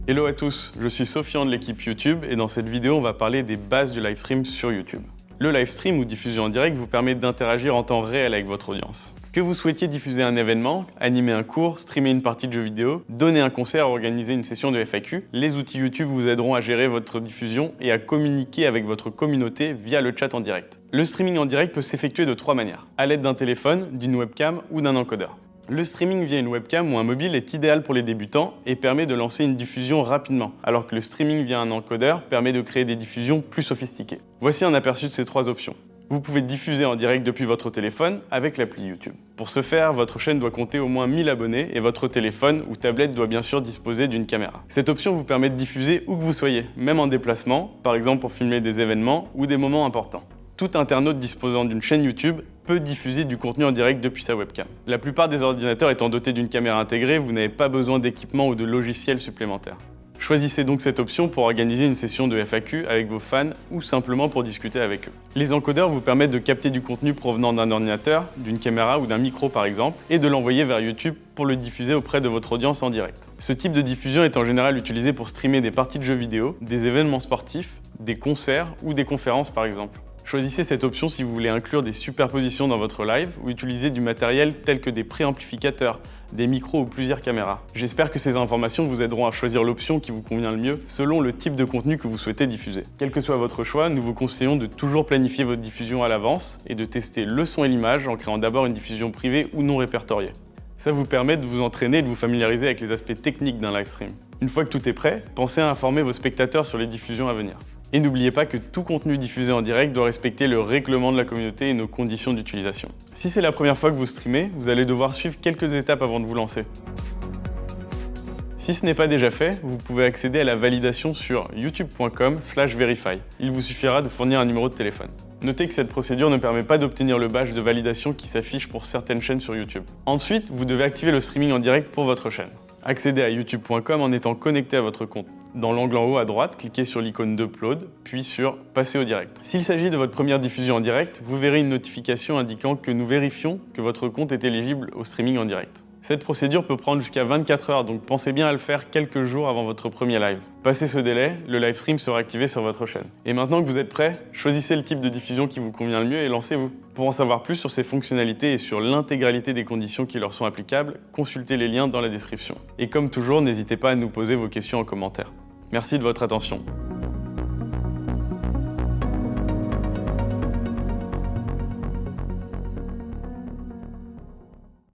Hello à tous, je suis Sofian de l'équipe YouTube et dans cette vidéo, on va parler des bases du live stream sur YouTube. Le live stream ou diffusion en direct vous permet d'interagir en temps réel avec votre audience. Que vous souhaitiez diffuser un événement, animer un cours, streamer une partie de jeux vidéo, donner un concert ou organiser une session de FAQ, les outils YouTube vous aideront à gérer votre diffusion et à communiquer avec votre communauté via le chat en direct. Le streaming en direct peut s'effectuer de 3 manières, à l'aide d'un téléphone, d'une webcam ou d'un encodeur. Le streaming via une webcam ou un mobile est idéal pour les débutants et permet de lancer une diffusion rapidement, alors que le streaming via un encodeur permet de créer des diffusions plus sophistiquées. Voici un aperçu de ces 3 options. Vous pouvez diffuser en direct depuis votre téléphone avec l'appli YouTube. Pour ce faire, votre chaîne doit compter au moins 1000 abonnés et votre téléphone ou tablette doit bien sûr disposer d'une caméra. Cette option vous permet de diffuser où que vous soyez, même en déplacement, par exemple pour filmer des événements ou des moments importants. Tout internaute disposant d'une chaîne YouTube peut diffuser du contenu en direct depuis sa webcam. La plupart des ordinateurs étant dotés d'une caméra intégrée, vous n'avez pas besoin d'équipement ou de logiciels supplémentaires. Choisissez donc cette option pour organiser une session de FAQ avec vos fans ou simplement pour discuter avec eux. Les encodeurs vous permettent de capter du contenu provenant d'un ordinateur, d'une caméra ou d'un micro par exemple, et de l'envoyer vers YouTube pour le diffuser auprès de votre audience en direct. Ce type de diffusion est en général utilisé pour streamer des parties de jeux vidéo, des événements sportifs, des concerts ou des conférences par exemple. Choisissez cette option si vous voulez inclure des superpositions dans votre live ou utiliser du matériel tel que des préamplificateurs, des micros ou plusieurs caméras. J'espère que ces informations vous aideront à choisir l'option qui vous convient le mieux selon le type de contenu que vous souhaitez diffuser. Quel que soit votre choix, nous vous conseillons de toujours planifier votre diffusion à l'avance et de tester le son et l'image en créant d'abord une diffusion privée ou non répertoriée. Ça vous permet de vous entraîner et de vous familiariser avec les aspects techniques d'un live stream. Une fois que tout est prêt, pensez à informer vos spectateurs sur les diffusions à venir. Et n'oubliez pas que tout contenu diffusé en direct doit respecter le règlement de la communauté et nos conditions d'utilisation. Si c'est la première fois que vous streamez, vous allez devoir suivre quelques étapes avant de vous lancer. Si ce n'est pas déjà fait, vous pouvez accéder à la validation sur youtube.com/verify. Il vous suffira de fournir un numéro de téléphone. Notez que cette procédure ne permet pas d'obtenir le badge de validation qui s'affiche pour certaines chaînes sur YouTube. Ensuite, vous devez activer le streaming en direct pour votre chaîne. Accédez à youtube.com en étant connecté à votre compte. Dans l'angle en haut à droite, cliquez sur l'icône d'Upload, puis sur Passer au direct. S'il s'agit de votre première diffusion en direct, vous verrez une notification indiquant que nous vérifions que votre compte est éligible au streaming en direct. Cette procédure peut prendre jusqu'à 24 heures, donc pensez bien à le faire quelques jours avant votre premier live. Passé ce délai, le live stream sera activé sur votre chaîne. Et maintenant que vous êtes prêt, choisissez le type de diffusion qui vous convient le mieux et lancez-vous. Pour en savoir plus sur ces fonctionnalités et sur l'intégralité des conditions qui leur sont applicables, consultez les liens dans la description. Et comme toujours, n'hésitez pas à nous poser vos questions en commentaire. Merci de votre attention.